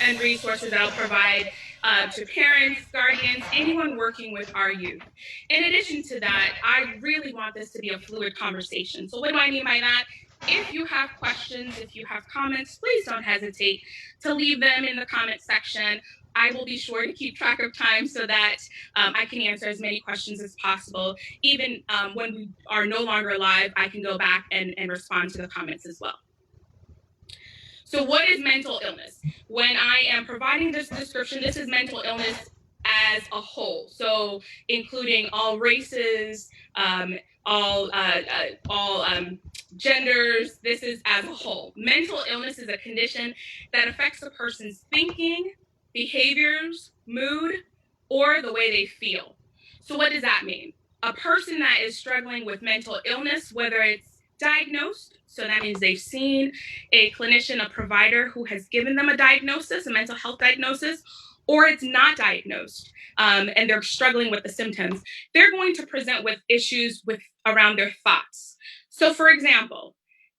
and resources that I'll provide to parents, guardians, anyone working with our youth. In addition to that, I really want this to be a fluid conversation. So what do I mean by that? If you have questions, if you have comments, please don't hesitate to leave them in the comment section. I will be sure to keep track of time so that I can answer as many questions as possible. Even when we are no longer live, I can go back and respond to the comments as well. So what is mental illness? When I am providing this description, this is mental illness as a whole. So including all races, all genders, this is as a whole. Mental illness is a condition that affects a person's thinking, behaviors, mood, or the way they feel. So what does that mean? A person that is struggling with mental illness, whether it's diagnosed, so that means they've seen a clinician, a provider who has given them a diagnosis, a mental health diagnosis, or it's not diagnosed and they're struggling with the symptoms, they're going to present with issues around their thoughts. So for example,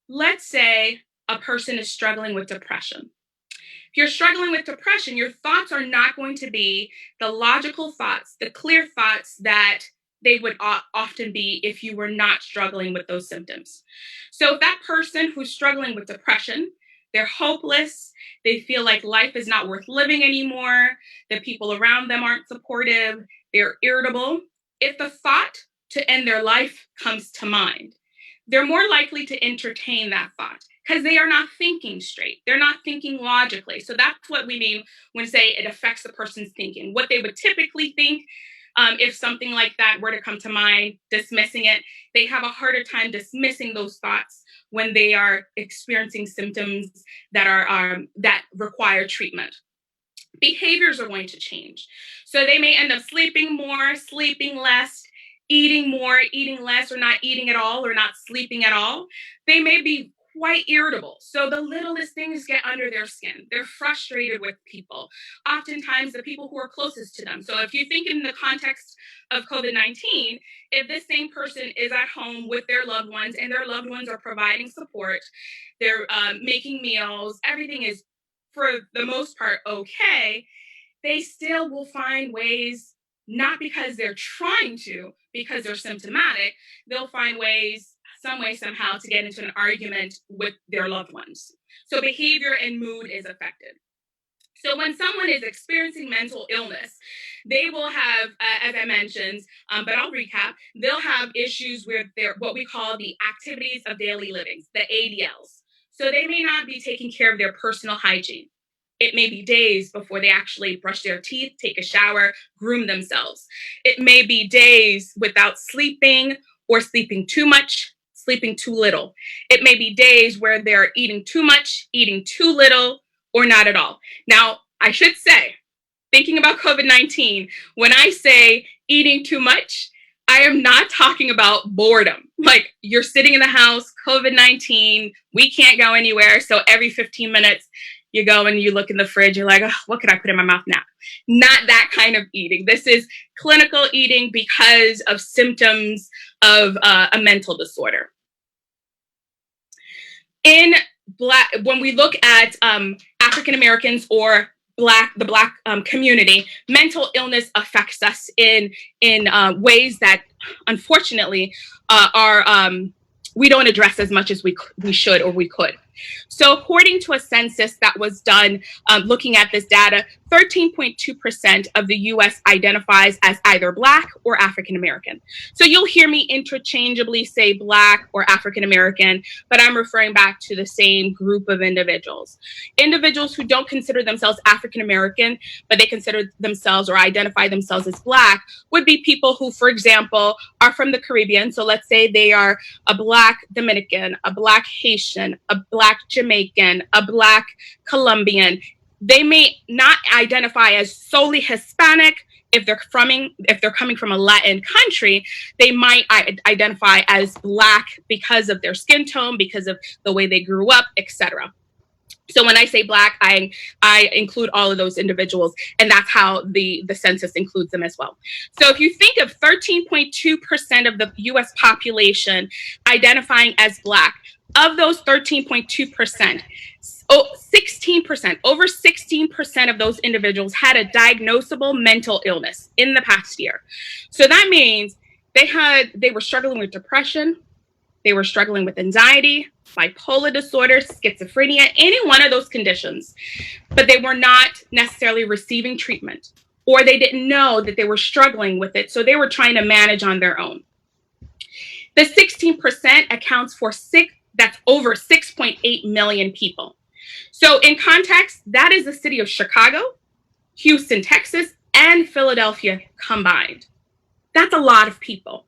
let's say a person is struggling with depression. If you're struggling with depression, your thoughts are not going to be the logical thoughts, the clear thoughts that they would often be if you were not struggling with those symptoms. So if that person who's struggling with depression, they're hopeless, they feel like life is not worth living anymore, the people around them aren't supportive, they're irritable. If the thought to end their life comes to mind, they're more likely to entertain that thought because they are not thinking straight. They're not thinking logically. So that's what we mean when we say it affects the person's thinking. What they would typically think if something like that were to come to mind, dismissing it, they have a harder time dismissing those thoughts when they are experiencing symptoms that require treatment. Behaviors are going to change. So they may end up sleeping more, sleeping less, eating more, eating less, or not eating at all, or not sleeping at all. They may be quite irritable. So the littlest things get under their skin. They're frustrated with people, oftentimes the people who are closest to them. So if you think in the context of COVID-19, if this same person is at home with their loved ones and their loved ones are providing support, they're making meals, everything is for the most part okay, they still will find ways, not because they're trying to, because they're symptomatic, they'll find ways, some way, somehow, to get into an argument with their loved ones. So behavior and mood is affected. So when someone is experiencing mental illness, they will have, as I mentioned, but I'll recap, they'll have issues with their what we call the activities of daily living, the ADLs. So they may not be taking care of their personal hygiene. It may be days before they actually brush their teeth, take a shower, groom themselves. It may be days without sleeping or sleeping too much, sleeping too little. It may be days where they're eating too much, eating too little, or not at all. Now, I should say, thinking about COVID-19, when I say eating too much, I am not talking about boredom. Like you're sitting in the house, COVID-19, we can't go anywhere. So every 15 minutes, you go and you look in the fridge, you're like, oh, what could I put in my mouth now? Not that kind of eating. This is clinical eating because of symptoms of a mental disorder. When we look at African Americans or the Black community, mental illness affects us in ways that, unfortunately, we don't address as much as we should or we could. So according to a census that was done looking at this data, 13.2% of the US identifies as either Black or African American. So you'll hear me interchangeably say Black or African American, but I'm referring back to the same group of individuals. Individuals who don't consider themselves African American, but they consider themselves or identify themselves as Black would be people who, for example, are from the Caribbean. So let's say they are a Black Dominican, a Black Haitian, a Black Jamaican, a Black Colombian. They may not identify as solely Hispanic. If they're coming from a Latin country, they might identify as Black because of their skin tone, because of the way they grew up, etc. So when I say Black, I include all of those individuals, and that's how the census includes them as well. So if you think of 13.2% of the US population identifying as Black, of those 13.2%, 16%, over 16% of those individuals had a diagnosable mental illness in the past year. So that means they were struggling with depression, they were struggling with anxiety, bipolar disorder, schizophrenia, any one of those conditions, but they were not necessarily receiving treatment, or they didn't know that they were struggling with it, so they were trying to manage on their own. The 16% accounts for that's over 6.8 million people. So in context, that is the city of Chicago, Houston, Texas, and Philadelphia combined. That's a lot of people.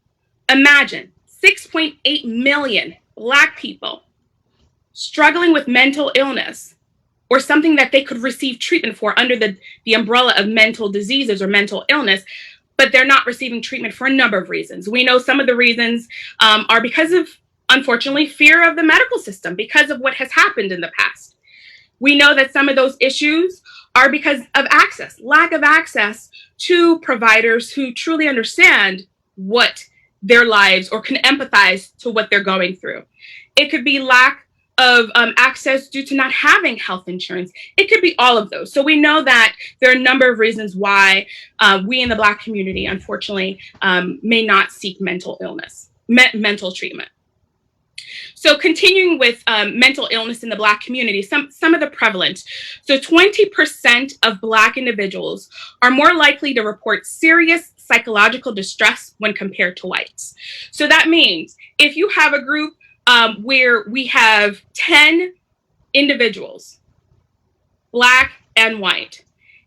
Imagine 6.8 million Black people struggling with mental illness or something that they could receive treatment for under the umbrella of mental diseases or mental illness, but they're not receiving treatment for a number of reasons. We know some of the reasons are because of, unfortunately, fear of the medical system, because of what has happened in the past. We know that some of those issues are because of access, lack of access to providers who truly understand what their lives or can empathize to what they're going through. It could be lack of access due to not having health insurance. It could be all of those. So we know that there are a number of reasons why we in the Black community, unfortunately, may not seek mental treatment. So continuing with mental illness in the Black community, some of the prevalent. So 20% of Black individuals are more likely to report serious psychological distress when compared to whites. So that means if you have a group where we have 10 individuals, Black and white,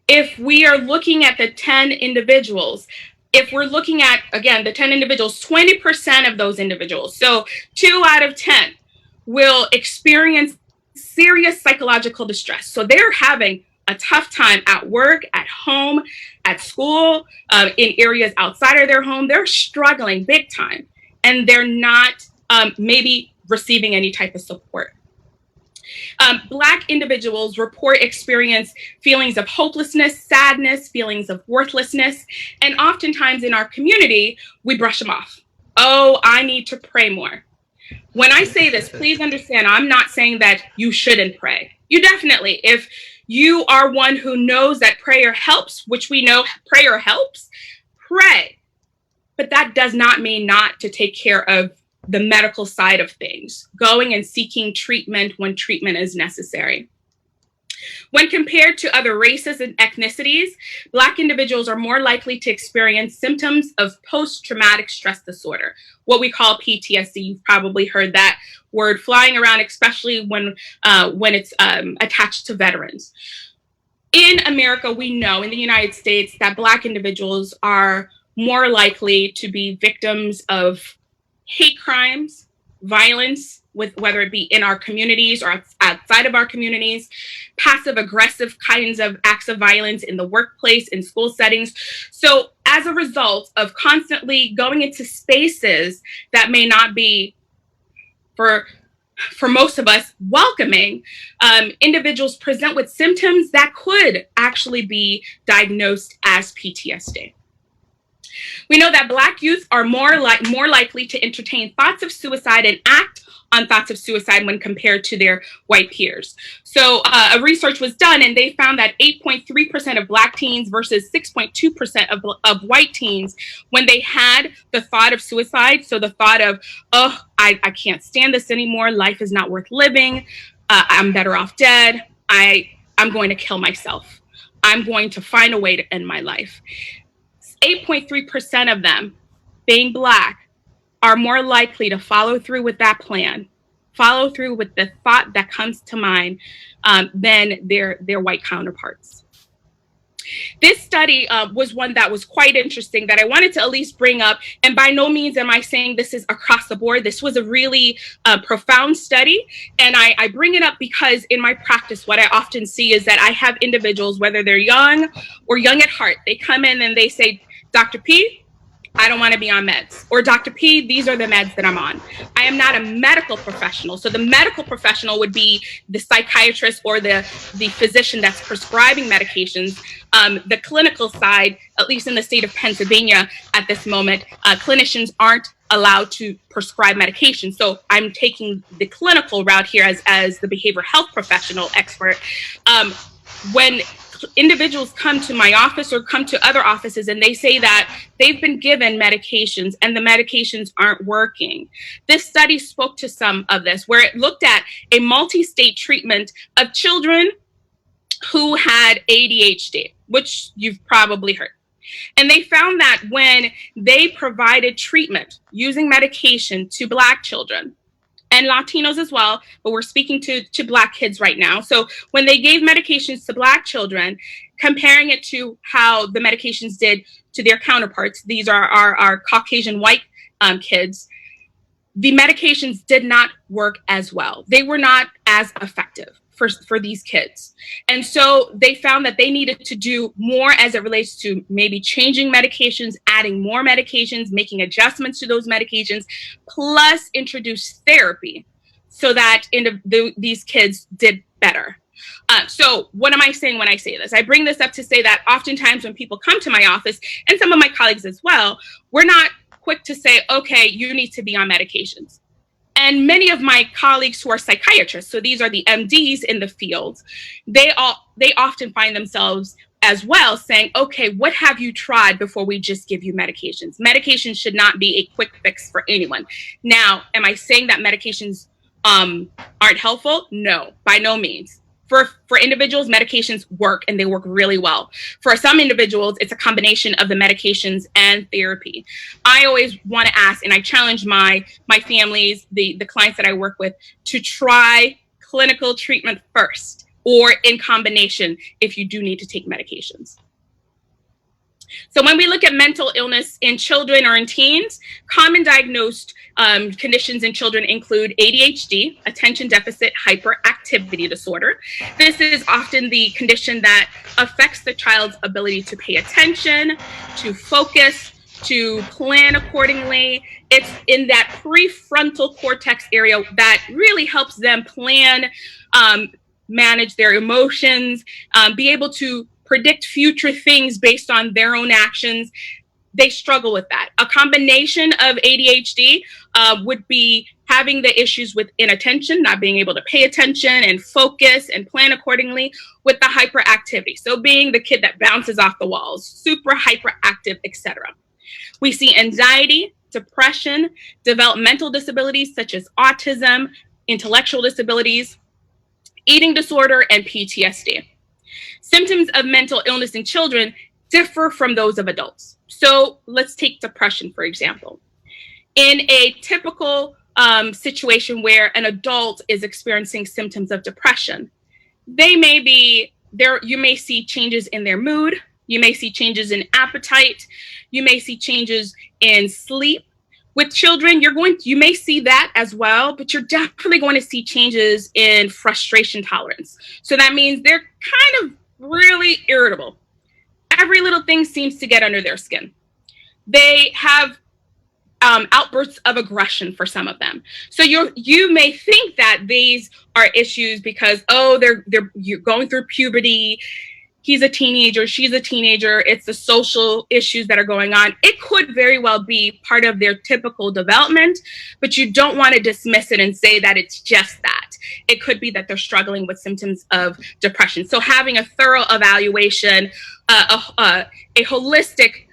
if we are looking at the 10 individuals, if we're looking at, again, the 10 individuals, 20% of those individuals, so 2 out of 10 will experience serious psychological distress. So they're having a tough time at work, at home, at school, in areas outside of their home. They're struggling big time, and they're not maybe receiving any type of support. Black individuals experience feelings of hopelessness, sadness, feelings of worthlessness, and oftentimes in our community, we brush them off. Oh, I need to pray more. When I say this, please understand, I'm not saying that you shouldn't pray. You definitely, if you are one who knows that prayer helps, which we know prayer helps, pray. But that does not mean not to take care of the medical side of things, going and seeking treatment when treatment is necessary. When compared to other races and ethnicities, Black individuals are more likely to experience symptoms of post-traumatic stress disorder, what we call PTSD. You've probably heard that word flying around, especially when it's attached to veterans. In America, we know, in the United States, that Black individuals are more likely to be victims of hate crimes, violence, whether it be in our communities or outside of our communities, passive aggressive kinds of acts of violence in the workplace, in school settings. So as a result of constantly going into spaces that may not be, for most of us, welcoming, individuals present with symptoms that could actually be diagnosed as PTSD. We know that Black youth are more likely to entertain thoughts of suicide and act on thoughts of suicide when compared to their white peers. So a research was done, and they found that 8.3% of Black teens versus 6.2% of white teens, when they had the thought of suicide, so the thought of, oh, I can't stand this anymore, life is not worth living, I'm better off dead, I'm going to kill myself, I'm going to find a way to end my life. 8.3% of them, being Black, are more likely to follow through with that plan, follow through with the thought that comes to mind than their white counterparts. This study was one that was quite interesting that I wanted to at least bring up. And by no means am I saying this is across the board. This was a really profound study. And I bring it up because in my practice, what I often see is that I have individuals, whether they're young or young at heart, they come in and they say, Dr. P, I don't want to be on meds. Or Dr. P, these are the meds that I'm on. I am not a medical professional. So the medical professional would be the psychiatrist or the physician that's prescribing medications. The clinical side, at least in the state of Pennsylvania at this moment, clinicians aren't allowed to prescribe medication. So I'm taking the clinical route here as the behavioral health professional expert. When individuals come to my office or come to other offices and they say that they've been given medications and the medications aren't working. This study spoke to some of this, where it looked at a multi-state treatment of children who had ADHD, which you've probably heard. And they found that when they provided treatment using medication to Black children, and Latinos as well, but we're speaking to Black kids right now. So when they gave medications to Black children, comparing it to how the medications did to their counterparts, these are our Caucasian white kids, the medications did not work as well. They were not as effective for these kids. And so they found that they needed to do more as it relates to maybe changing medications, adding more medications, making adjustments to those medications, plus introduce therapy so that these kids did better. So what am I saying when I say this? I bring this up to say that oftentimes when people come to my office, and some of my colleagues as well, we're not quick to say, okay, you need to be on medications. And many of my colleagues who are psychiatrists, so these are the MDs in the field, they often find themselves as well saying, okay, what have you tried before we just give you medications? Medications should not be a quick fix for anyone. Now, am I saying that medications aren't helpful? No, by no means. For individuals, medications work and they work really well. For some individuals, it's a combination of the medications and therapy. I always want to ask, and I challenge my families, the clients that I work with, to try clinical treatment first or in combination if you do need to take medications. So when we look at mental illness in children or in teens, common diagnosed conditions in children include ADHD, attention deficit hyperactivity disorder. This is often the condition that affects the child's ability to pay attention, to focus, to plan accordingly. It's in that prefrontal cortex area that really helps them plan, manage their emotions, be able to predict future things based on their own actions. They struggle with that. A combination of ADHD would be having the issues with inattention, not being able to pay attention and focus and plan accordingly, with the hyperactivity. So being the kid that bounces off the walls, super hyperactive, etc. We see anxiety, depression, developmental disabilities such as autism, intellectual disabilities, eating disorder, and PTSD. Symptoms of mental illness in children differ from those of adults. So let's take depression, for example. In a typical situation where an adult is experiencing symptoms of depression, you may see changes in their mood, you may see changes in appetite, you may see changes in sleep. With children, you may see that as well, but you're definitely going to see changes in frustration tolerance. So that means they're kind of really irritable. Every little thing seems to get under their skin. They have outbursts of aggression for some of them. So you may think that these are issues because, you're going through puberty. He's a teenager, she's a teenager, it's the social issues that are going on. It could very well be part of their typical development, but you don't want to dismiss it and say that it's just that. It could be that they're struggling with symptoms of depression. So having a thorough evaluation, a holistic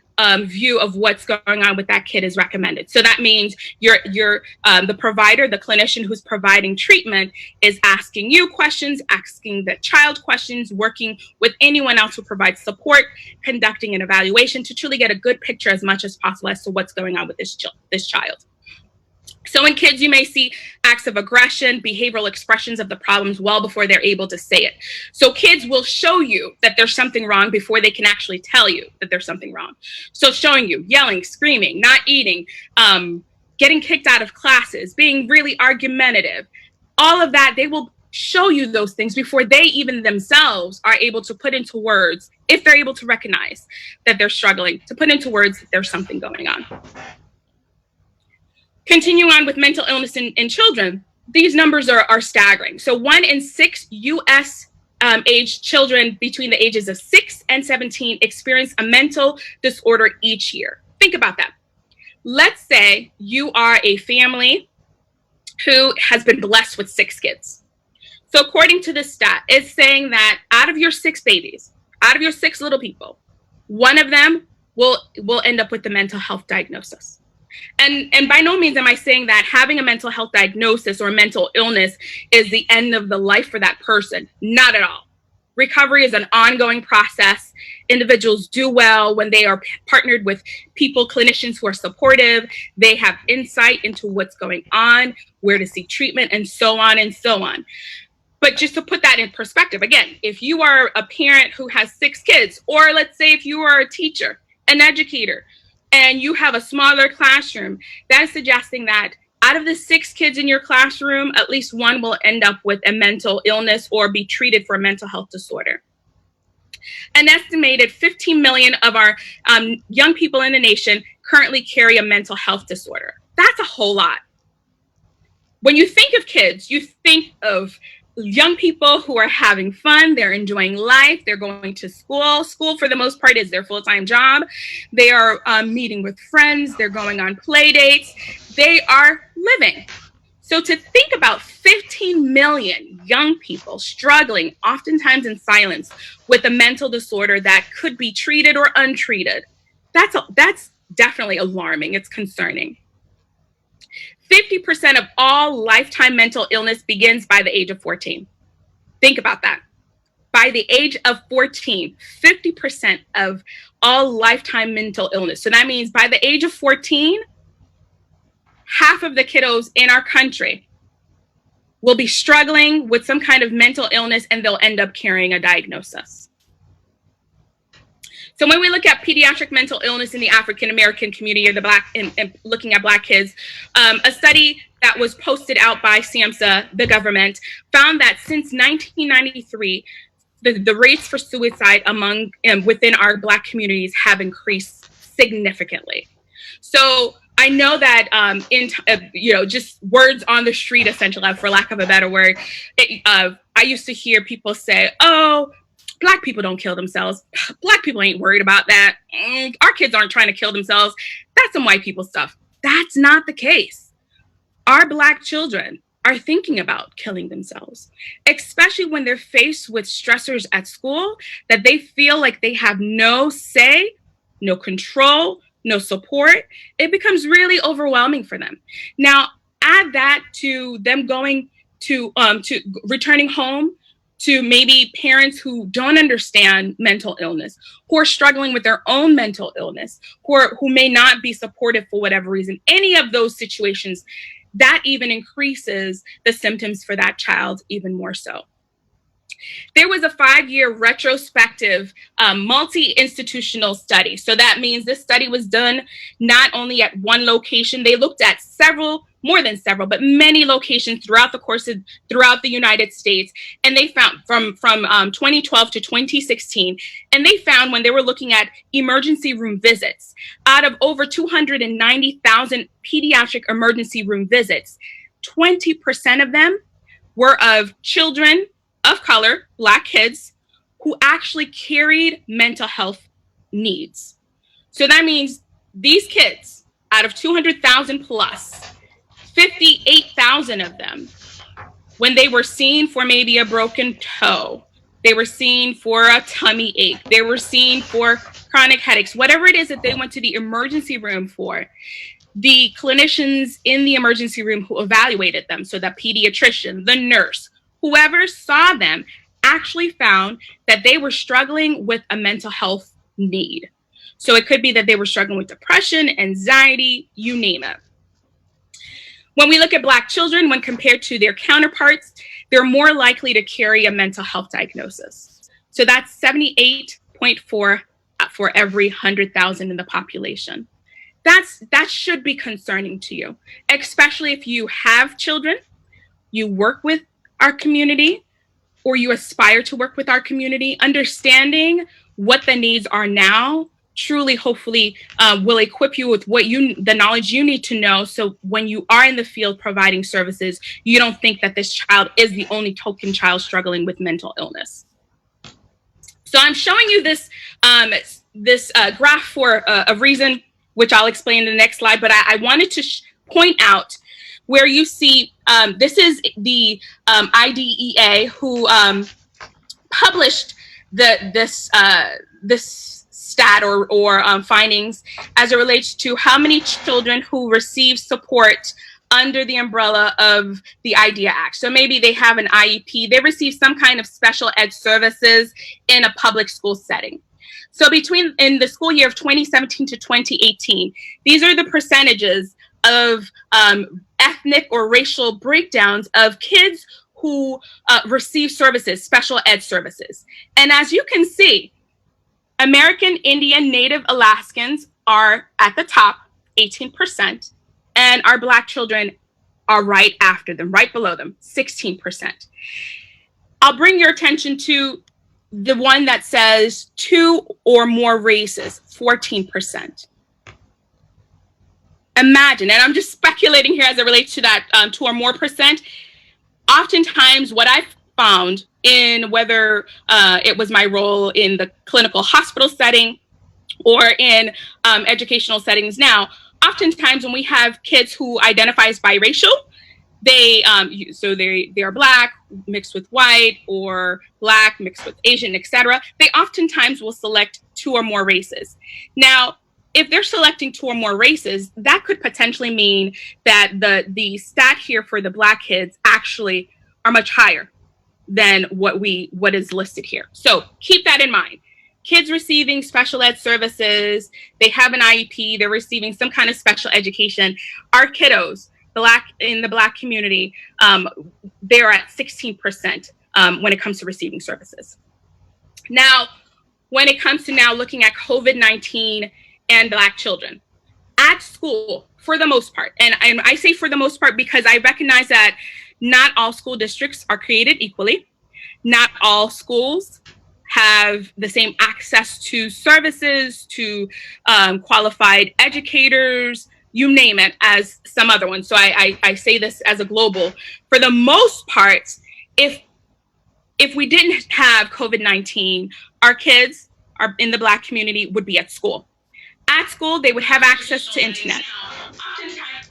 view of what's going on with that kid is recommended. So that means the provider, the clinician who's providing treatment, is asking you questions, asking the child questions, working with anyone else who provides support, conducting an evaluation to truly get a good picture as much as possible as to what's going on with this child. So in kids, you may see acts of aggression, behavioral expressions of the problems well before they're able to say it. So kids will show you that there's something wrong before they can actually tell you that there's something wrong. So showing you, yelling, screaming, not eating, getting kicked out of classes, being really argumentative, all of that, they will show you those things before they even themselves are able to put into words, if they're able to recognize that they're struggling, to put into words that there's something going on. Continuing on with mental illness in children, these numbers are staggering. So 1 in 6 U.S. aged children between the ages of 6 and 17 experience a mental disorder each year. Think about that. let's say you are a family who has been blessed with 6 kids. So according to this stat, it's saying that out of your 6 babies, out of your 6 little people, one of them will end up with a mental health diagnosis. And by no means am I saying that having a mental health diagnosis or mental illness is the end of the life for that person. Not at all. Recovery is an ongoing process. Individuals do well when they are partnered with people, clinicians who are supportive. They have insight into what's going on, where to seek treatment, and so on and so on. But just to put that in perspective, again, if you are a parent who has 6 kids, or let's say if you are a teacher, an educator, and you have a smaller classroom, that is suggesting that out of the 6 kids in your classroom, at least one will end up with a mental illness or be treated for a mental health disorder. An estimated 15 million of our young people in the nation currently carry a mental health disorder. That's a whole lot. When you think of kids, you think of young people who are having fun, they're enjoying life, they're going to school. School, for the most part, is their full-time job. They are meeting with friends, they're going on play dates, they are living. So to think about 15 million young people struggling, oftentimes in silence, with a mental disorder that could be treated or untreated, that's definitely alarming. It's concerning. 50% of all lifetime mental illness begins by the age of 14. Think about that. By the age of 14, 50% of all lifetime mental illness. So that means by the age of 14, half of the kiddos in our country will be struggling with some kind of mental illness, and they'll end up carrying a diagnosis. So when we look at pediatric mental illness in the African American community, or the Black, and looking at Black kids, a study that was posted out by SAMHSA, the government, found that since 1993, the rates for suicide within our Black communities have increased significantly. So I know that just words on the street, essentially, for lack of a better word, I used to hear people say, "Oh, Black people don't kill themselves. Black people ain't worried about that. Our kids aren't trying to kill themselves. That's some white people stuff." That's not the case. Our Black children are thinking about killing themselves, especially when they're faced with stressors at school that they feel like they have no say, no control, no support. It becomes really overwhelming for them. Now, add that to them going to returning home to maybe parents who don't understand mental illness, who are struggling with their own mental illness, who may not be supportive for whatever reason. Any of those situations, that even increases the symptoms for that child even more so. There was a 5-year retrospective multi-institutional study. So that means this study was done not only at one location. They looked at more than several, but many locations throughout the United States. And they found from 2012 to 2016, and they found when they were looking at emergency room visits, out of over 290,000 pediatric emergency room visits, 20% of them were of children of color, Black kids, who actually carried mental health needs. So that means these kids, out of 200,000 plus, 58,000 of them, when they were seen for maybe a broken toe, they were seen for a tummy ache, they were seen for chronic headaches, whatever it is that they went to the emergency room for, the clinicians in the emergency room who evaluated them, so the pediatrician, the nurse, whoever saw them, actually found that they were struggling with a mental health need. So it could be that they were struggling with depression, anxiety, you name it. When we look at Black children, when compared to their counterparts, they're more likely to carry a mental health diagnosis. So that's 78.4 for every 100,000 in the population. That should be concerning to you, especially if you have children, you work with our community, or you aspire to work with our community. Understanding what the needs are now truly, hopefully, will equip you with the knowledge you need to know, so when you are in the field providing services, you don't think that this child is the only token child struggling with mental illness. So I'm showing you this graph for a reason. which I'll explain in the next slide, but I wanted to point out where you see, this is the IDEA who published this stat or findings as it relates to how many children who receive support under the umbrella of the IDEA Act. So maybe they have an IEP, they receive some kind of special ed services in a public school setting. So in the school year of 2017 to 2018, these are the percentages of ethnic or racial breakdowns of kids who receive services, special ed services. And as you can see, American Indian Native Alaskans are at the top, 18%, and our Black children are right after them, right below them, 16%. I'll bring your attention to the one that says 2 or more races, 14%. Imagine, and I'm just speculating here as it relates to that 2 or more percent. Oftentimes what I've found in whether it was my role in the clinical hospital setting or in educational settings now, oftentimes when we have kids who identify as biracial, they are Black mixed with white or Black mixed with Asian, etc. They oftentimes will select 2 or more races. Now, if they're selecting 2 or more races, that could potentially mean that the stat here for the Black kids actually are much higher than what is listed here. So keep that in mind. Kids receiving special ed services, they have an IEP, they're receiving some kind of special education. Our kiddos, in the Black community, they're at 16% when it comes to receiving services. Now, when it comes to now looking at COVID-19 and Black children, at school, for the most part, and I say for the most part because I recognize that not all school districts are created equally. Not all schools have the same access to services, to qualified educators, you name it, as some other ones. So I say this as a global. For the most part, if we didn't have COVID-19, our kids in the Black community would be at school. At school, they would have access to internet.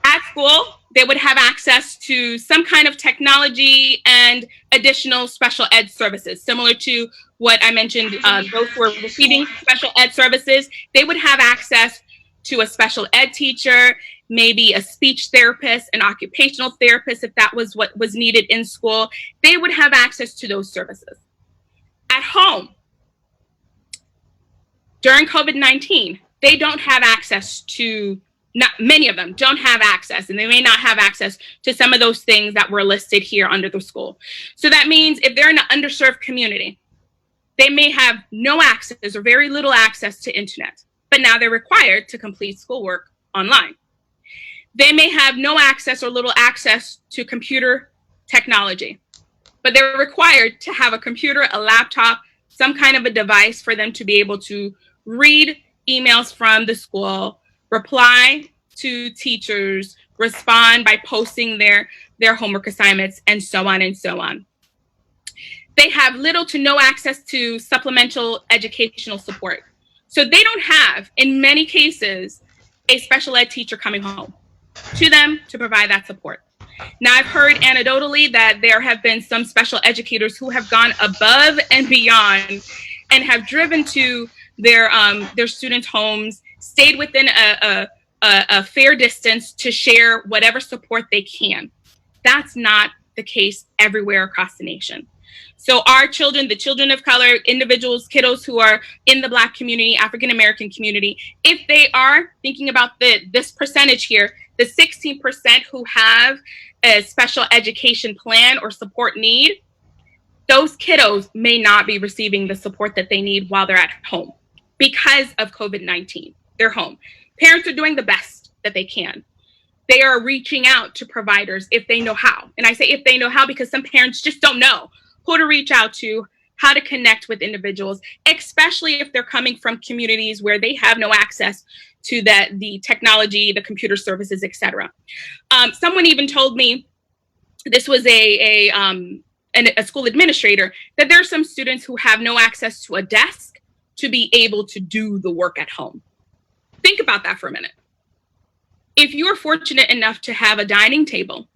At school, they would have access to some kind of technology and additional special ed services, similar to what I mentioned, those who are receiving special ed services, they would have access to a special ed teacher, maybe a speech therapist, an occupational therapist, if that was what was needed in school. They would have access to those services. At home, during COVID-19, they don't have access to, not many of them don't have access, and they may not have access to some of those things that were listed here under the school. So that means if they're in an underserved community, they may have no access or very little access to internet, but now they're required to complete schoolwork online. They may have no access or little access to computer technology, but they're required to have a computer, a laptop, some kind of a device for them to be able to read emails from the school, reply to teachers, respond by posting their homework assignments, and so on and so on. They have little to no access to supplemental educational support. So they don't have, in many cases, a special ed teacher coming home to them to provide that support. Now, I've heard anecdotally that there have been some special educators who have gone above and beyond and have driven to their students' homes, stayed within a fair distance to share whatever support they can. That's not the case everywhere across the nation. So our children, the children of color, individuals, kiddos who are in the Black community, African American community, if they are thinking about this percentage here, the 16% who have a special education plan or support need, those kiddos may not be receiving the support that they need while they're at home because of COVID-19. They're home. Parents are doing the best that they can. They are reaching out to providers if they know how. And I say if they know how because some parents just don't know who to reach out to, how to connect with individuals, especially if they're coming from communities where they have no access to the technology, the computer services, etc. Someone even told me, this was a school administrator, that there are some students who have no access to a desk to be able to do the work at home. Think about that for a minute. If you are fortunate enough to have a dining table,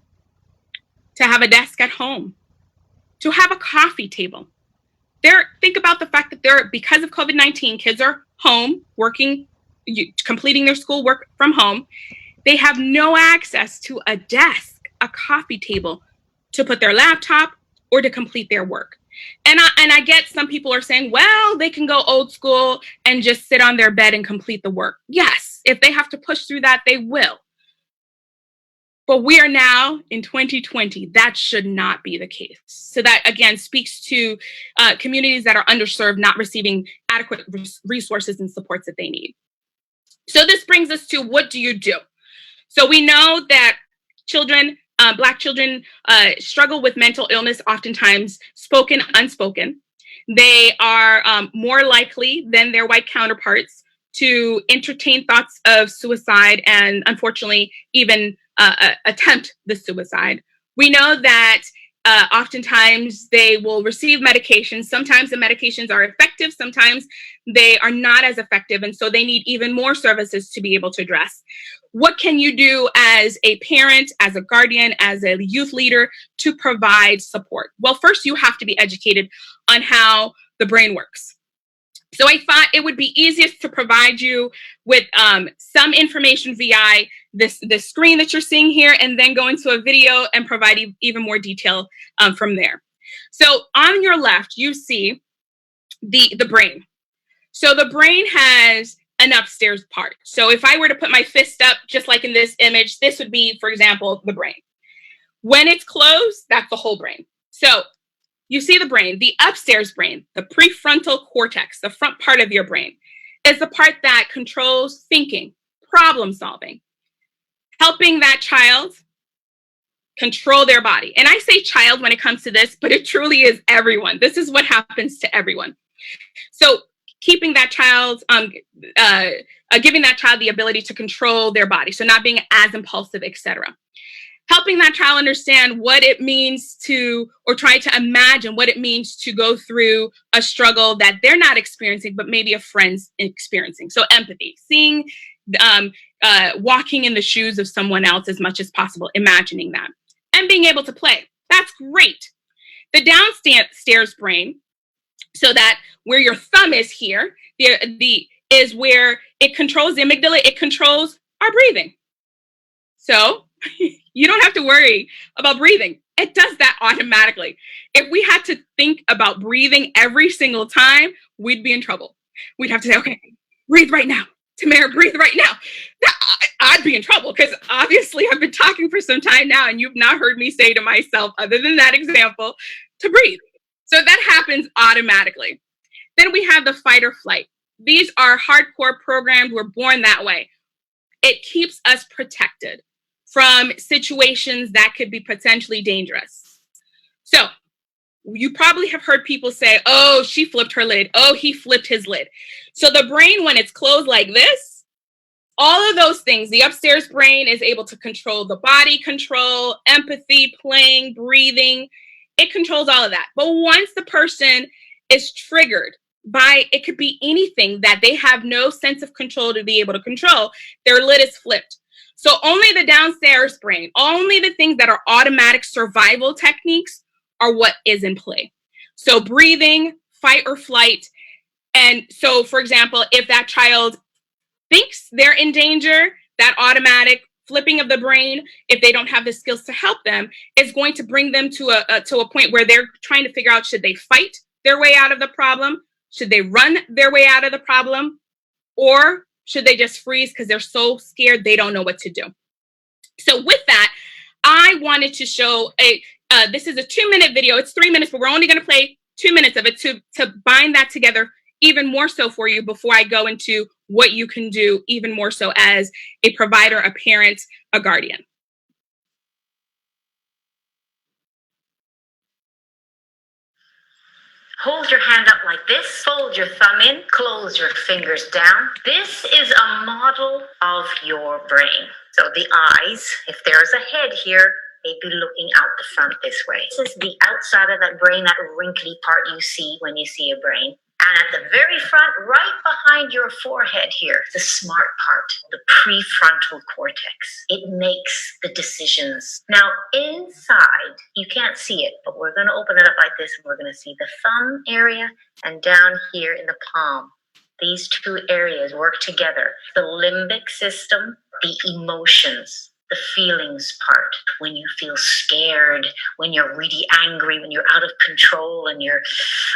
to have a desk at home, to have a coffee table, think about the fact that because of COVID-19, kids are home working, completing their schoolwork from home. They have no access to a desk, a coffee table to put their laptop or to complete their work. And I get some people are saying, well, they can go old school and just sit on their bed and complete the work. Yes, if they have to push through that, they will. But we are now in 2020. That should not be the case. So that, again, speaks to communities that are underserved, not receiving adequate resources and supports that they need. So this brings us to, what do you do? So we know that children, Black children, struggle with mental illness, oftentimes spoken, unspoken. They are more likely than their white counterparts to entertain thoughts of suicide and, unfortunately, even attempt the suicide. We know that oftentimes they will receive medications. Sometimes the medications are effective, sometimes they are not as effective, and so they need even more services to be able to address. What can you do as a parent, as a guardian, as a youth leader to provide support? Well, first you have to be educated on how the brain works. So I thought it would be easiest to provide you with some information via this screen that you're seeing here, and then go into a video and provide even more detail from there. So on your left, you see the brain. So the brain has an upstairs part. So if I were to put my fist up, just like in this image, this would be, for example, the brain. When it's closed, that's the whole brain. So you see the brain, the upstairs brain, the prefrontal cortex, the front part of your brain, is the part that controls thinking, problem solving, helping that child control their body. And I say child when it comes to this, but it truly is everyone. This is what happens to everyone. So keeping that child, giving that child the ability to control their body, so not being as impulsive, etc. Helping that child understand what it means to, or try to imagine what it means to go through a struggle that they're not experiencing, but maybe a friend's experiencing. So empathy, seeing, walking in the shoes of someone else as much as possible, imagining that, and being able to play. That's great. The downstairs brain, so that where your thumb is here, is where it controls the amygdala, it controls our breathing. So you don't have to worry about breathing. It does that automatically. If we had to think about breathing every single time, we'd be in trouble. We'd have to say, okay, breathe right now. Tamara, breathe right now. I'd be in trouble because obviously I've been talking for some time now and you've not heard me say to myself, other than that example, to breathe. So that happens automatically. Then we have the fight or flight. These are hardcore programs. We're born that way. It keeps us protected from situations that could be potentially dangerous. So you probably have heard people say, oh, she flipped her lid. Oh, he flipped his lid. So the brain, when it's closed like this, all of those things, the upstairs brain is able to control the body control, empathy, playing, breathing. It controls all of that. But once the person is triggered by, it could be anything that they have no sense of control to be able to control, their lid is flipped. So only the downstairs brain, only the things that are automatic survival techniques are what is in play. So breathing, fight or flight. And so, for example, if that child thinks they're in danger, that automatic flipping of the brain, if they don't have the skills to help them, is going to bring them to a point where they're trying to figure out, should they fight their way out of the problem? Should they run their way out of the problem? Or should they just freeze because they're so scared they don't know what to do? So with that, I wanted to show this is a 2-minute video. It's 3 minutes, but we're only going to play 2 minutes of it to bind that together even more so for you before I go into what you can do even more so as a provider, a parent, a guardian. Hold your hand up like this, fold your thumb in, close your fingers down. This is a model of your brain. So the eyes, if there's a head here, they'd be looking out the front this way. This is the outside of that brain, that wrinkly part you see when you see a brain. And at the very front, right behind your forehead here, the smart part, the prefrontal cortex. It makes the decisions. Now, inside, you can't see it, but we're going to open it up like this, and we're going to see the thumb area and down here in the palm. These two areas work together. The limbic system, the emotions, the feelings part, when you feel scared, when you're really angry, when you're out of control and you're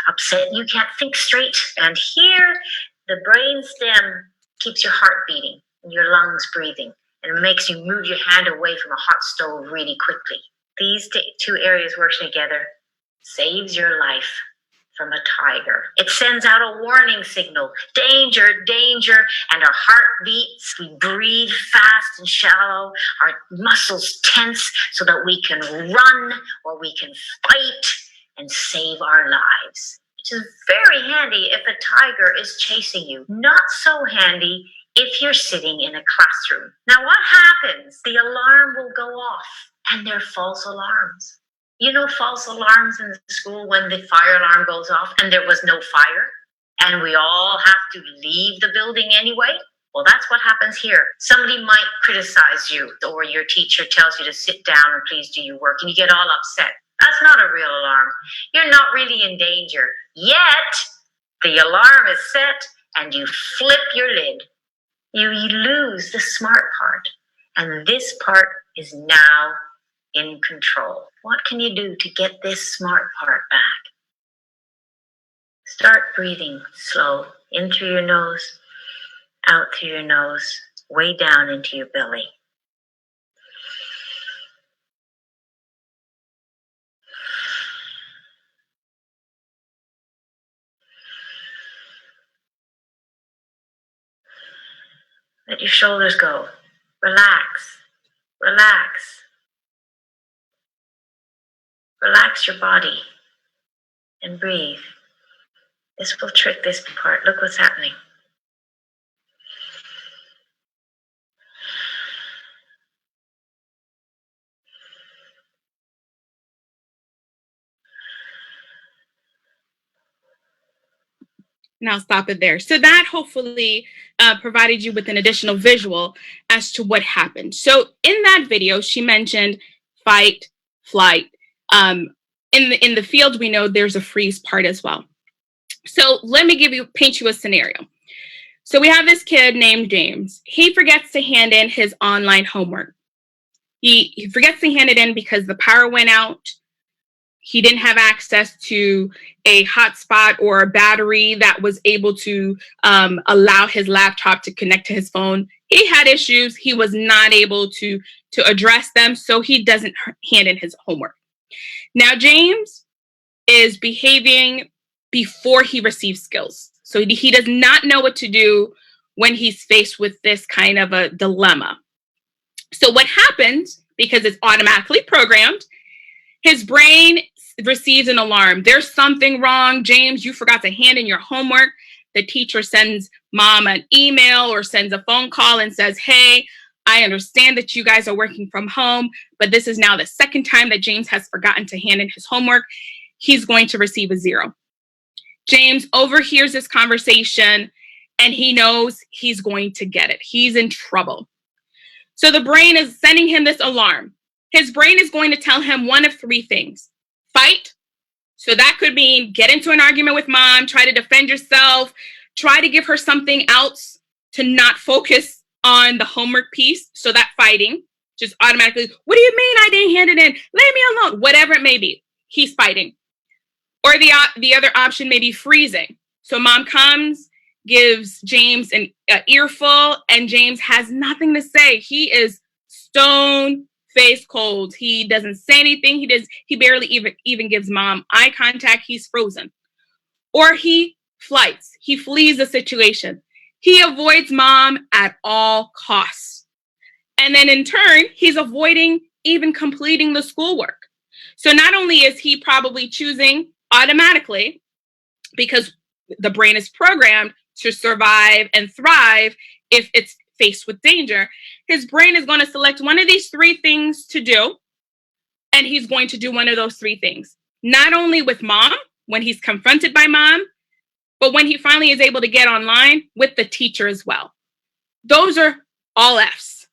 upset, you can't think straight. And here, the brain stem keeps your heart beating and your lungs breathing, and it makes you move your hand away from a hot stove really quickly. These two areas working together saves your life from a tiger. It sends out a warning signal, danger, danger, and our heart beats. We breathe fast and shallow. Our muscles tense so that we can run or we can fight and save our lives. Which is very handy if a tiger is chasing you. Not so handy if you're sitting in a classroom. Now what happens? The alarm will go off, and they're false alarms. You know, false alarms in school when the fire alarm goes off and there was no fire and we all have to leave the building anyway? Well, that's what happens here. Somebody might criticize you, or your teacher tells you to sit down and please do your work, and you get all upset. That's not a real alarm. You're not really in danger. Yet, the alarm is set and you flip your lid. You lose the smart part. And this part is now in control. What can you do to get this smart part back? Start breathing slow, in through your nose, out through your nose, way down into your belly. Let your shoulders go. Relax, relax. Relax your body and breathe. This will trick this part. Look what's happening. Now stop it there. So that hopefully provided you with an additional visual as to what happened. So in that video, she mentioned fight, flight. In the field, we know there's a freeze part as well. So let me paint you a scenario. So we have this kid named James. He forgets to hand in his online homework. He forgets to hand it in because the power went out. He didn't have access to a hotspot or a battery that was able to allow his laptop to connect to his phone. He had issues. He was not able to address them, so he doesn't hand in his homework. Now, James is behaving before he receives skills. So he does not know what to do when he's faced with this kind of a dilemma. So what happens, because it's automatically programmed, his brain receives an alarm. There's something wrong. James, you forgot to hand in your homework. The teacher sends mom an email or sends a phone call and says, hey, I understand that you guys are working from home, but this is now the second time that James has forgotten to hand in his homework. He's going to receive a 0. James overhears this conversation and he knows he's going to get it. He's in trouble. So the brain is sending him this alarm. His brain is going to tell him one of 3 things. Fight. So that could mean get into an argument with mom, try to defend yourself, try to give her something else to not focus on the homework piece. So that fighting just automatically, what do you mean I didn't hand it in? Leave me alone. Whatever it may be, he's fighting. Or the other option may be freezing. So mom comes, gives James an earful, and James has nothing to say. He is stone face cold. He doesn't say anything. He barely even gives mom eye contact. He's frozen. Or he flights. He flees the situation. He avoids mom at all costs. And then in turn, he's avoiding even completing the schoolwork. So not only is he probably choosing automatically, because the brain is programmed to survive and thrive if it's faced with danger, his brain is going to select one of these 3 things to do, and he's going to do one of those 3 things. Not only with mom, when he's confronted by mom, but when he finally is able to get online with the teacher as well. Those are all Fs.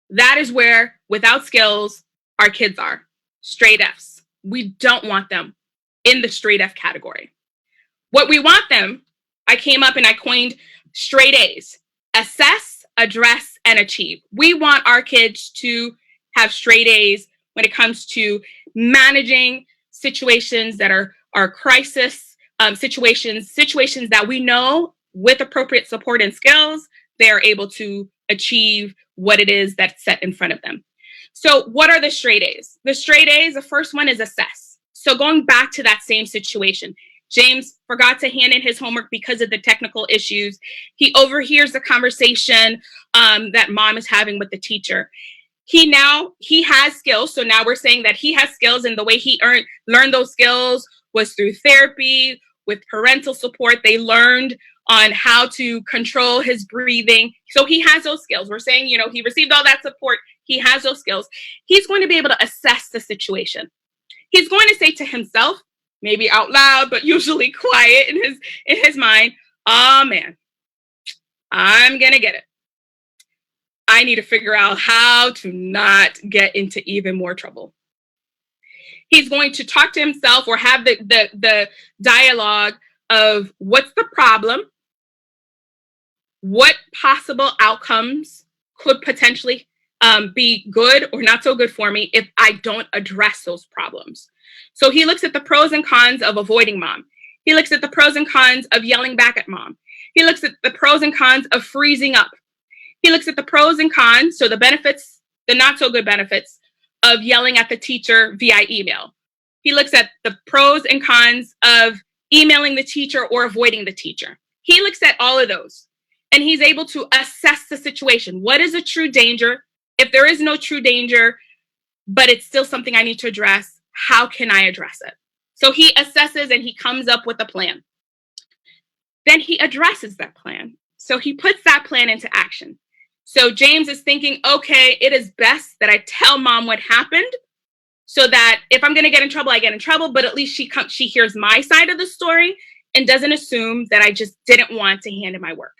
That is where, without skills, our kids are. Straight Fs. We don't want them in the straight F category. What we want them, I came up and I coined straight A's. Assess, address, and achieve. We want our kids to have straight A's when it comes to managing situations that are crisis situations that we know with appropriate support and skills, they are able to achieve what it is that's set in front of them. So what are the straight A's? The straight A's, the first one is assess. So going back to that same situation, James forgot to hand in his homework because of the technical issues. He overhears the conversation that mom is having with the teacher. He has skills. So now we're saying that he has skills, and the way he learned those skills was through therapy with parental support. They learned on how to control his breathing. So he has those skills. We're saying, he received all that support. He has those skills. He's going to be able to assess the situation. He's going to say to himself, maybe out loud, but usually quiet in his mind, oh man, I'm going to get it. I need to figure out how to not get into even more trouble. He's going to talk to himself or have the dialogue of what's the problem, what possible outcomes could potentially be good or not so good for me if I don't address those problems. So he looks at the pros and cons of avoiding mom. He looks at the pros and cons of yelling back at mom. He looks at the pros and cons of freezing up. He looks at the pros and cons, so the benefits, the not so good benefits of yelling at the teacher via email. He looks at the pros and cons of emailing the teacher or avoiding the teacher. He looks at all of those, and he's able to assess the situation. What is a true danger? If there is no true danger, but it's still something I need to address, how can I address it? So he assesses and he comes up with a plan. Then he addresses that plan. So he puts that plan into action. So James is thinking, okay, it is best that I tell mom what happened so that if I'm going to get in trouble, I get in trouble, but at least she hears my side of the story and doesn't assume that I just didn't want to hand in my work.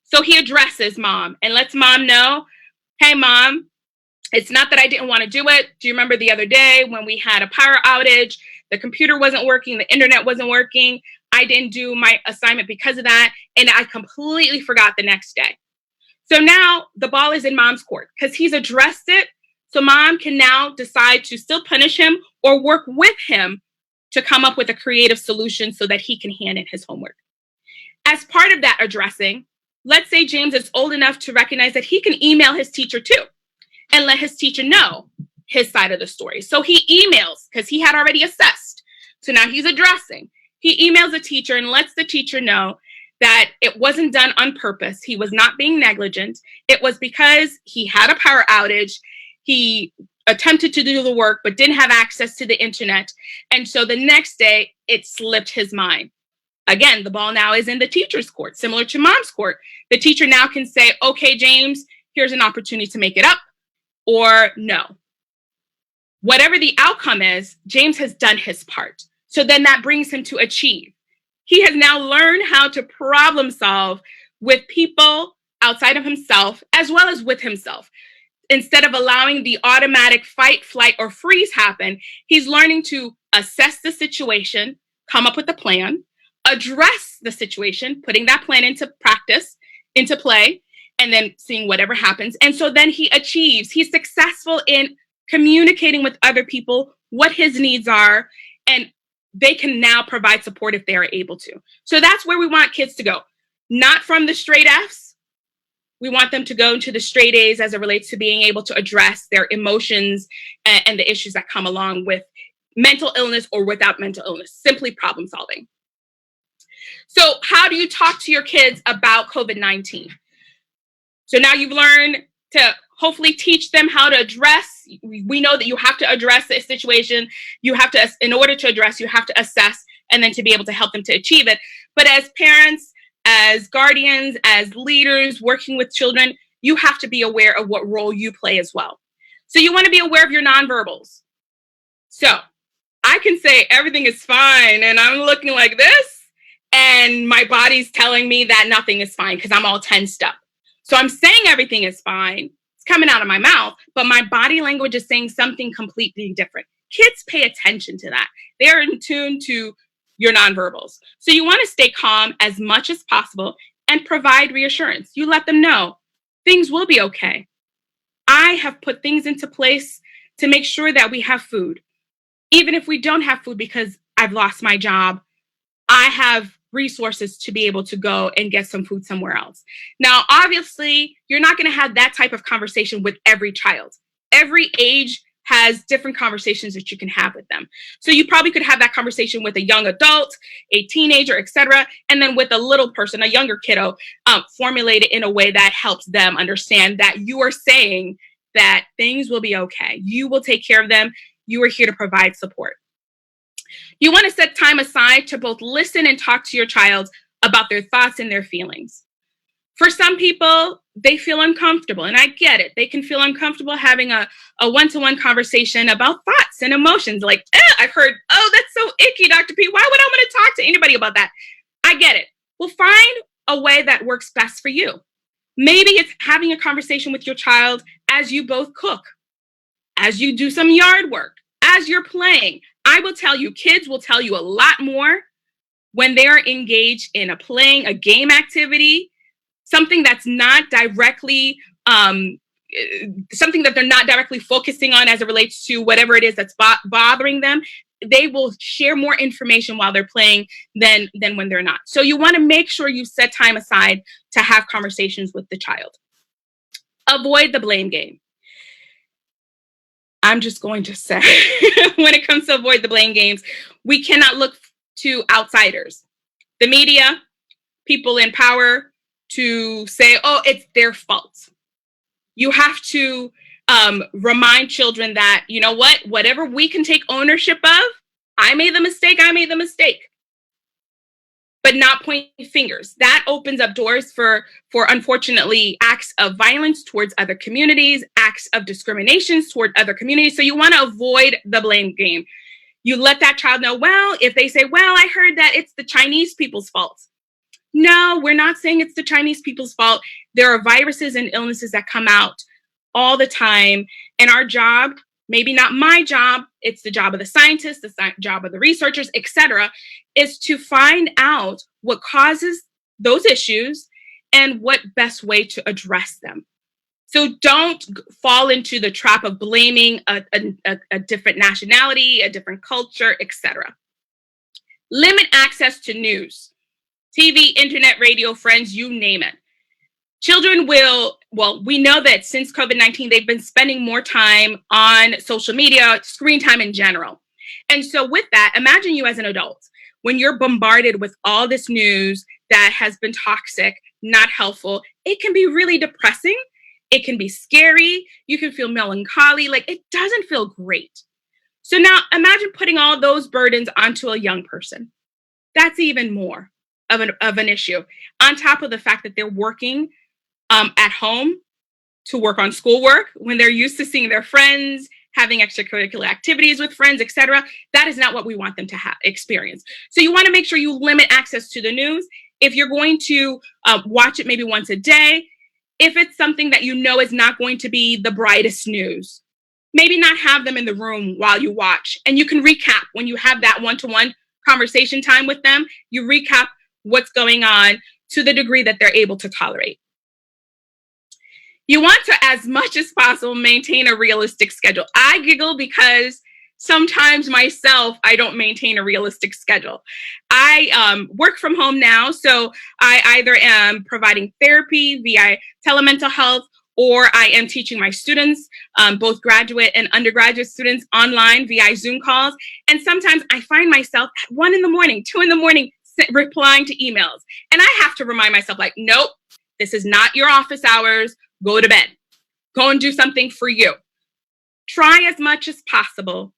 So he addresses mom and lets mom know, hey, mom, it's not that I didn't want to do it. Do you remember the other day when we had a power outage? The computer wasn't working. The internet wasn't working. I didn't do my assignment because of that. And I completely forgot the next day. So now the ball is in mom's court because he's addressed it. So mom can now decide to still punish him or work with him to come up with a creative solution so that he can hand in his homework. As part of that addressing, let's say James is old enough to recognize that he can email his teacher too and let his teacher know his side of the story. So he emails because he had already assessed. So now he's addressing. He emails the teacher and lets the teacher know that it wasn't done on purpose. He was not being negligent. It was because he had a power outage. He attempted to do the work, but didn't have access to the internet. And so the next day, it slipped his mind. Again, the ball now is in the teacher's court, similar to mom's court. The teacher now can say, okay, James, here's an opportunity to make it up, or no. Whatever the outcome is, James has done his part. So then that brings him to achieve. He has now learned how to problem solve with people outside of himself, as well as with himself. Instead of allowing the automatic fight, flight, or freeze happen, he's learning to assess the situation, come up with a plan, address the situation, putting that plan into practice, into play, and then seeing whatever happens. And so then he achieves. He's successful in communicating with other people what his needs are, and they can now provide support if they are able to. So that's where we want kids to go. Not from the straight Fs. We want them to go into the straight A's as it relates to being able to address their emotions and the issues that come along with mental illness or without mental illness, simply problem solving. So how do you talk to your kids about COVID-19? So now you've learned to hopefully teach them how to address. We know that you have to address the situation. You have to, in order to address, you have to assess and then to be able to help them to achieve it. But as parents, as guardians, as leaders working with children, you have to be aware of what role you play as well. So you want to be aware of your nonverbals. So I can say everything is fine and I'm looking like this, and my body's telling me that nothing is fine because I'm all tensed up. So I'm saying everything is fine. It's coming out of my mouth, but my body language is saying something completely different. Kids pay attention to that. They're in tune to your nonverbals. So you want to stay calm as much as possible and provide reassurance. You let them know things will be okay. I have put things into place to make sure that we have food. Even if we don't have food because I've lost my job, I have resources to be able to go and get some food somewhere else. Now, obviously, you're not going to have that type of conversation with every child. Every age has different conversations that you can have with them. So you probably could have that conversation with a young adult, a teenager, etc., and then with a little person, a younger kiddo, formulate it in a way that helps them understand that you are saying that things will be okay. You will take care of them. You are here to provide support. You want to set time aside to both listen and talk to your child about their thoughts and their feelings. For some people, they feel uncomfortable, and I get it. They can feel uncomfortable having a one-to-one conversation about thoughts and emotions. Like, I've heard, oh, that's so icky, Dr. P. Why would I want to talk to anybody about that? I get it. Well, find a way that works best for you. Maybe it's having a conversation with your child as you both cook, as you do some yard work, as you're playing. I will tell you, kids will tell you a lot more when they're engaged in a game activity, something that's not directly, something that they're not directly focusing on as it relates to whatever it is that's bothering them. They will share more information while they're playing than when they're not. So you want to make sure you set time aside to have conversations with the child. Avoid the blame game. I'm just going to say, when it comes to avoid the blame games, we cannot look to outsiders, the media, people in power, to say, oh, it's their fault. You have to remind children that, you know what, whatever we can take ownership of, I made the mistake. But not pointing fingers. That opens up doors for unfortunately acts of violence towards other communities, acts of discrimination toward other communities. So you want to avoid the blame game. You let that child know, well, if they say, well, I heard that it's the Chinese people's fault. No, we're not saying it's the Chinese people's fault. There are viruses and illnesses that come out all the time. And our job, maybe not my job, it's the job of the scientists, the job of the researchers, etc., is to find out what causes those issues and what best way to address them. So don't fall into the trap of blaming a different nationality, a different culture, etc. Limit access to news, TV, internet, radio, friends, you name it. Children we know that since COVID-19, they've been spending more time on social media, screen time in general. And so with that, imagine you as an adult, when you're bombarded with all this news that has been toxic, not helpful, it can be really depressing. It can be scary. You can feel melancholy. Like, it doesn't feel great. So now imagine putting all those burdens onto a young person. That's even more of an issue. On top of the fact that they're working at home to work on schoolwork, when they're used to seeing their friends, having extracurricular activities with friends, etc. That is not what we want them to experience. So you want to make sure you limit access to the news. If you're going to watch it maybe once a day, if it's something that you know is not going to be the brightest news, maybe not have them in the room while you watch. And you can recap when you have that one-to-one conversation time with them. You recap what's going on to the degree that they're able to tolerate. You want to, as much as possible, maintain a realistic schedule. I giggle because sometimes myself, I don't maintain a realistic schedule. I work from home now, so I either am providing therapy via telemental health, or I am teaching my students, both graduate and undergraduate students, online via Zoom calls. And sometimes I find myself at 1 a.m, 2 a.m, replying to emails. And I have to remind myself, like, nope, this is not your office hours. Go to bed. Go and do something for you. Try as much as possible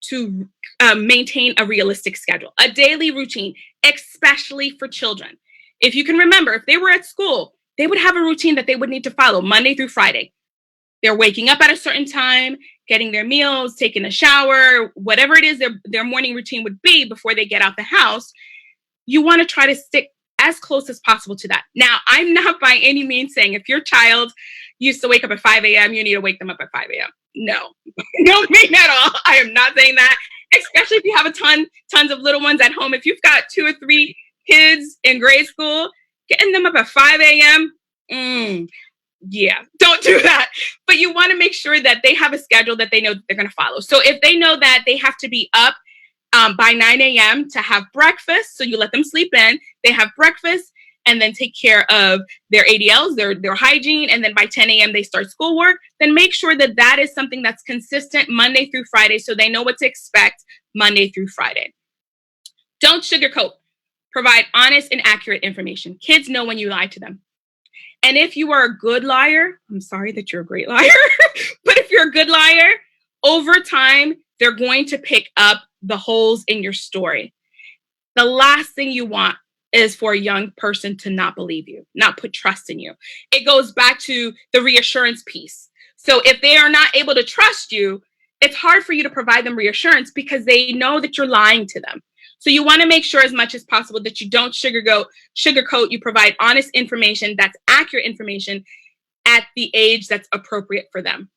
to maintain a realistic schedule, a daily routine, especially for children. If you can remember, if they were at school, they would have a routine that they would need to follow Monday through Friday. They're waking up at a certain time, getting their meals, taking a shower, whatever it is their morning routine would be before they get out the house. you want to try to stick as close as possible to that. Now, I'm not by any means saying if your child used to wake up at 5 a.m., you need to wake them up at 5 a.m. No, don't mean at all. I am not saying that, especially if you have tons of little ones at home. If you've got 2 or 3 kids in grade school, getting them up at 5 a.m., yeah, don't do that. But you want to make sure that they have a schedule that they know that they're going to follow. So if they know that they have to be up by 9 a.m. to have breakfast, so you let them sleep in, they have breakfast, and then take care of their ADLs, their hygiene, and then by 10 a.m. they start schoolwork, then make sure that that is something that's consistent Monday through Friday so they know what to expect Monday through Friday. Don't sugarcoat. Provide honest and accurate information. Kids know when you lie to them. And if you are a good liar, I'm sorry that you're a great liar, but if you're a good liar, over time, they're going to pick up the holes in your story. The last thing you want is for a young person to not believe you, not put trust in you. It goes back to the reassurance piece. So if they are not able to trust you, it's hard for you to provide them reassurance because they know that you're lying to them. So you want to make sure as much as possible that you don't sugarcoat, you provide honest information that's accurate information at the age that's appropriate for them.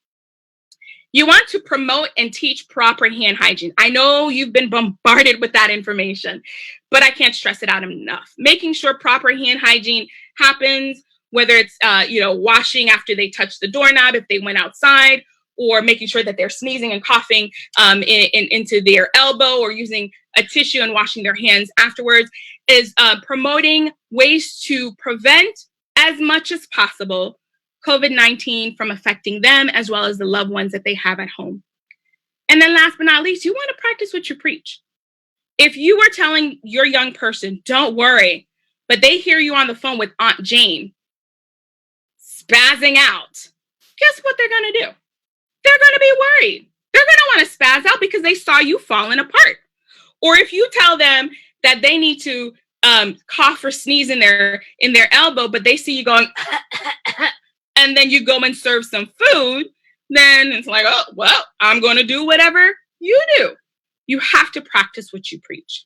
You want to promote and teach proper hand hygiene. I know you've been bombarded with that information, but I can't stress it out enough. Making sure proper hand hygiene happens, whether it's washing after they touch the doorknob if they went outside, or making sure that they're sneezing and coughing into their elbow, or using a tissue and washing their hands afterwards, is promoting ways to prevent as much as possible COVID-19 from affecting them as well as the loved ones that they have at home. And then last but not least, you want to practice what you preach. If you were telling your young person, don't worry, but they hear you on the phone with Aunt Jane spazzing out, guess what they're going to do? They're going to be worried. They're going to want to spaz out because they saw you falling apart. Or if you tell them that they need to cough or sneeze in their elbow, but they see you going, and then you go and serve some food, then it's like, oh, well, I'm going to do whatever you do. You have to practice what you preach.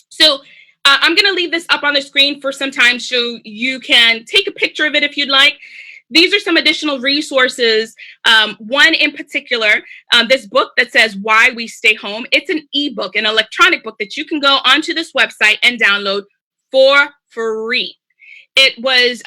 So I'm going to leave this up on the screen for some time so you can take a picture of it if you'd like. These are some additional resources. One in particular, this book that says Why We Stay Home. It's an ebook, an electronic book that you can go onto this website and download for free. It was,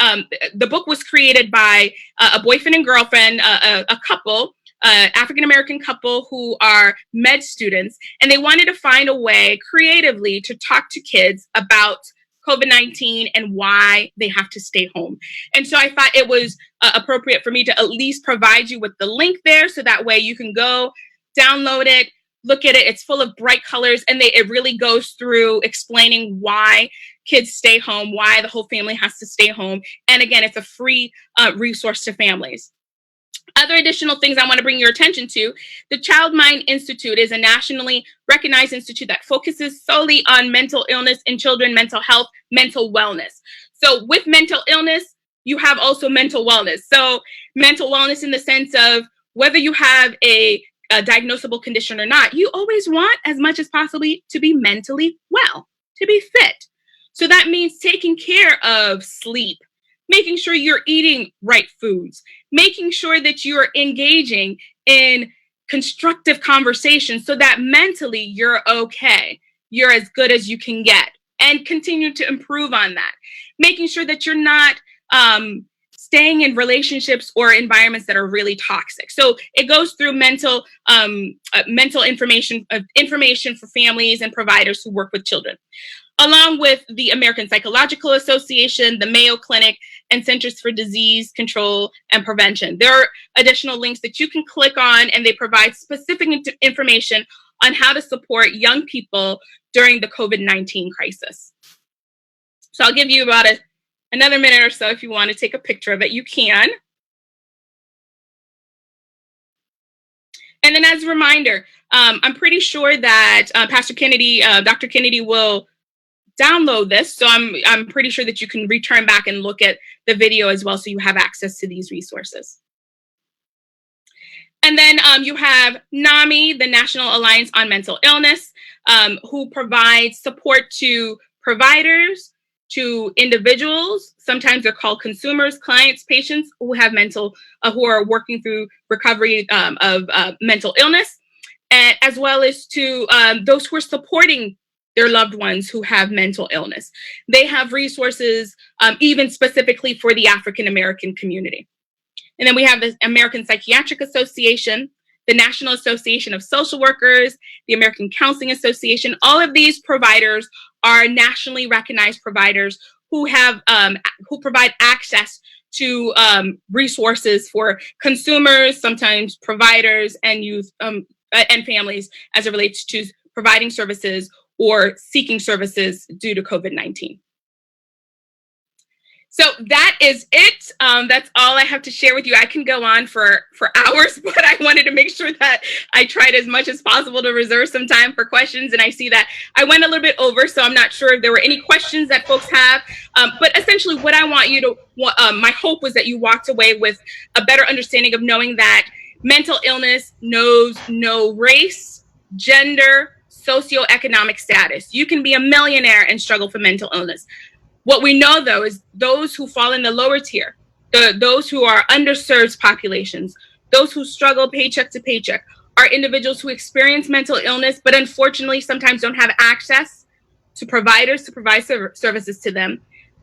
the book was created by a boyfriend and girlfriend, a couple, African-American couple who are med students, and they wanted to find a way creatively to talk to kids about COVID-19 and why they have to stay home. And so I thought it was appropriate for me to at least provide you with the link there, so that way you can go download it, look at it. It's full of bright colors, and it really goes through explaining why kids stay home, why the whole family has to stay home. And again, it's a free resource to families. Other additional things I want to bring your attention to, the Child Mind Institute is a nationally recognized institute that focuses solely on mental illness in children, mental health, mental wellness. So with mental illness, you have also mental wellness. So mental wellness in the sense of whether you have a diagnosable condition or not, you always want as much as possibly to be mentally well, to be fit. So that means taking care of sleep, making sure you're eating right foods, making sure that you are engaging in constructive conversations so that mentally you're okay, you're as good as you can get, and continue to improve on that. Making sure that you're not staying in relationships or environments that are really toxic. So it goes through mental information for families and providers who work with children, along with the American Psychological Association, the Mayo Clinic, and Centers for Disease Control and Prevention. There are additional links that you can click on, and they provide specific information on how to support young people during the COVID-19 crisis. So I'll give you about another minute or so. If you want to take a picture of it, you can. And then as a reminder, I'm pretty sure that Dr. Kennedy will download this. So I'm pretty sure that you can return back and look at the video as well, so you have access to these resources. And then you have NAMI, the National Alliance on Mental Illness. who provide support to providers, to individuals. Sometimes they're called consumers, clients, patients who have who are working through recovery of mental illness, and as well as to those who are supporting their loved ones who have mental illness. They have resources even specifically for the African American community. And then we have the American Psychiatric Association, the National Association of Social Workers, the American Counseling Association. All of these providers are nationally recognized providers who provide access to resources for consumers, sometimes providers and youth and families as it relates to providing services or seeking services due to COVID-19. So that is it. That's all I have to share with you. I can go on for hours, but I wanted to make sure that I tried as much as possible to reserve some time for questions. And I see that I went a little bit over, so I'm not sure if there were any questions that folks have. But essentially what I want you to, my hope was that you walked away with a better understanding of knowing that mental illness knows no race, gender, socioeconomic status. You can be a millionaire and struggle for mental illness. What we know, though, is those who fall in the lower tier, those who are underserved populations, those who struggle paycheck to paycheck, are individuals who experience mental illness, but unfortunately sometimes don't have access to providers to provide services to them,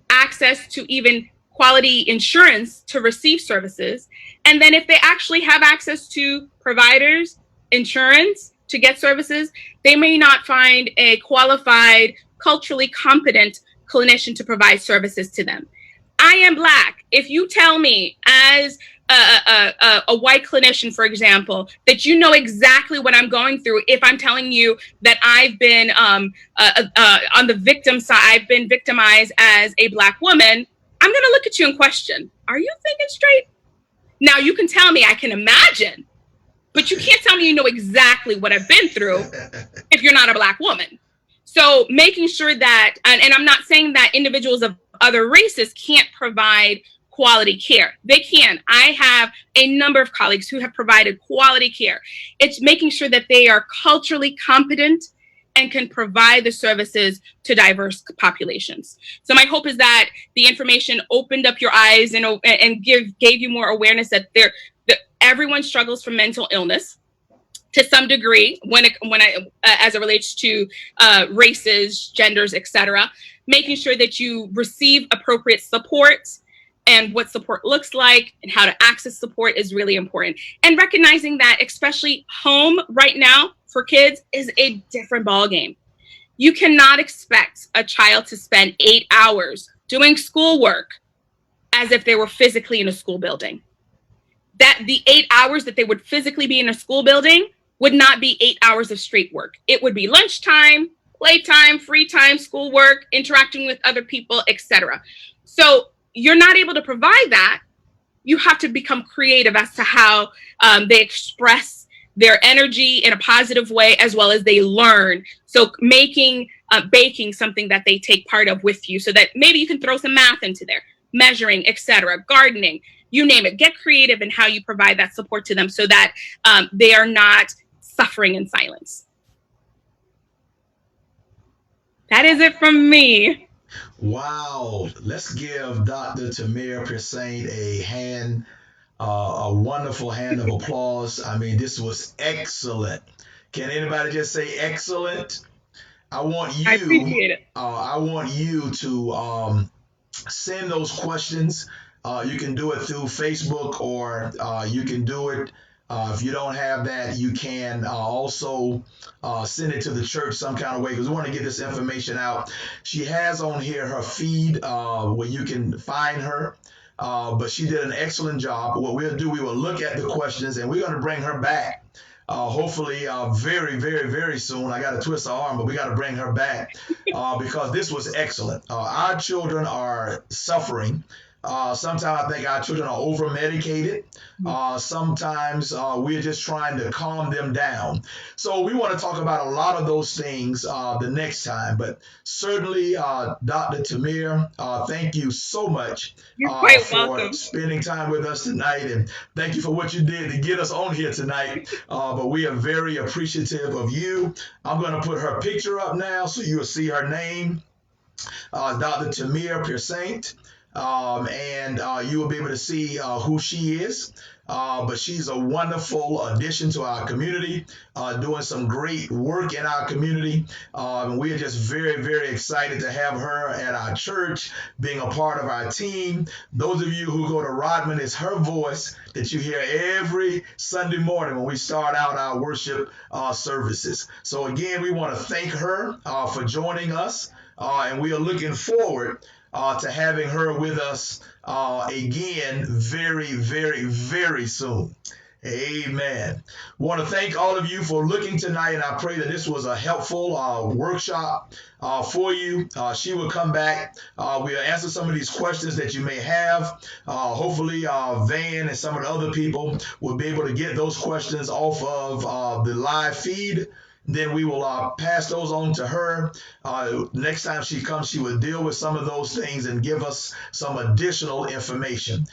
access to even quality insurance to receive services. And then if they actually have access to providers, insurance to get services, they may not find a qualified, culturally competent clinician to provide services to them. I am Black. If you tell me as a white clinician, for example, that you know exactly what I'm going through, if I'm telling you that I've been on the victim side, I've been victimized as a Black woman, I'm going to look at you and question, are you thinking straight? Now, you can tell me I can imagine, but you can't tell me you know exactly what I've been through if you're not a Black woman. So making sure that, and I'm not saying that individuals of other races can't provide quality care. They can. I have a number of colleagues who have provided quality care. It's making sure that they are culturally competent and can provide the services to diverse populations. So my hope is that the information opened up your eyes and gave you more awareness that everyone struggles from mental illness to some degree as it relates to races, genders, etc. Making sure that you receive appropriate support and what support looks like and how to access support is really important. And recognizing that especially home right now for kids is a different ballgame. You cannot expect a child to spend 8 hours doing schoolwork as if they were physically in a school building. That the 8 hours that they would physically be in a school building would not be 8 hours of straight work. It would be lunchtime, playtime, free time, schoolwork, interacting with other people, etc. So you're not able to provide that. You have to become creative as to how they express their energy in a positive way, as well as they learn. So making baking something that they take part of with you, so that maybe you can throw some math into there, measuring, etc., gardening, you name it. Get creative in how you provide that support to them so that they are not suffering in silence. That is it from me. Wow. Let's give Dr. Tamir Piersaint a wonderful hand of applause. I mean, this was excellent. Can anybody just say excellent? I want I you. appreciate it. I want you to send those questions. You can do it through Facebook, or you can do it. If you don't have that, you can also send it to the church some kind of way, because we want to get this information out. She has on here her feed where you can find her. But she did an excellent job. What we'll do, we will look at the questions, and we're going to bring her back. Hopefully, very, very, very soon. I got to twist her arm, but we got to bring her back because this was excellent. Our children are suffering Sometimes I think our children are over medicated. Sometimes we're just trying to calm them down. So we want to talk about a lot of those things the next time. But certainly, Dr. Tamir, thank you so much You're quite for welcome. spending time with us tonight. And thank you for what you did to get us on here tonight. But we are very appreciative of you. I'm going to put her picture up now so you'll see her name, Dr. Tamir Piersaint, and you will be able to see who she is. But she's a wonderful addition to our community, doing some great work in our community. And we are just very, very excited to have her at our church, being a part of our team. Those of you who go to Rodman, it's her voice that you hear every Sunday morning when we start out our worship services. So again, we want to thank her for joining us. And we are looking forward to having her with us again very, very, very soon. Amen. Want to thank all of you for looking tonight, and I pray that this was a helpful workshop for you. She will come back. We'll answer some of these questions that you may have. Hopefully, Van and some of the other people will be able to get those questions off of the live feed. Then we will pass those on to her. Next time she comes, she will deal with some of those things and give us some additional information.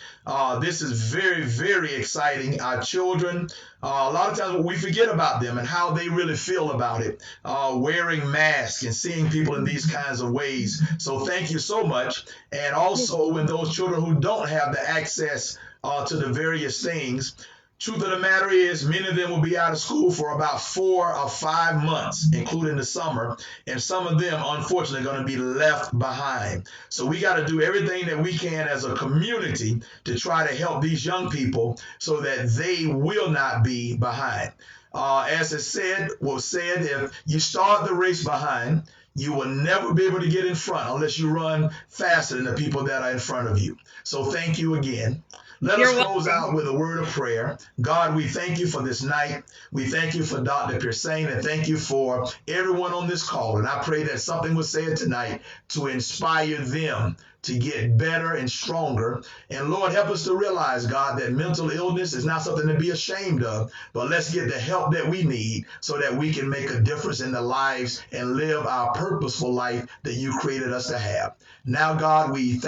This is very, very exciting. Our children, a lot of times we forget about them and how they really feel about it, wearing masks and seeing people in these kinds of ways. So thank you so much. And also, when those children who don't have the access to the various things, truth of the matter is, many of them will be out of school for about 4 or 5 months, including the summer, and some of them, unfortunately, are going to be left behind. So we got to do everything that we can as a community to try to help these young people so that they will not be behind. As it was said, if you start the race behind, you will never be able to get in front unless you run faster than the people that are in front of you. So thank you again. Let us close out with a word of prayer. God, we thank you for this night. We thank you for Dr. Piersaint, and thank you for everyone on this call. And I pray that something was said tonight to inspire them to get better and stronger. And Lord, help us to realize, God, that mental illness is not something to be ashamed of, but let's get the help that we need so that we can make a difference in the lives and live our purposeful life that you created us to have. Now, God, we thank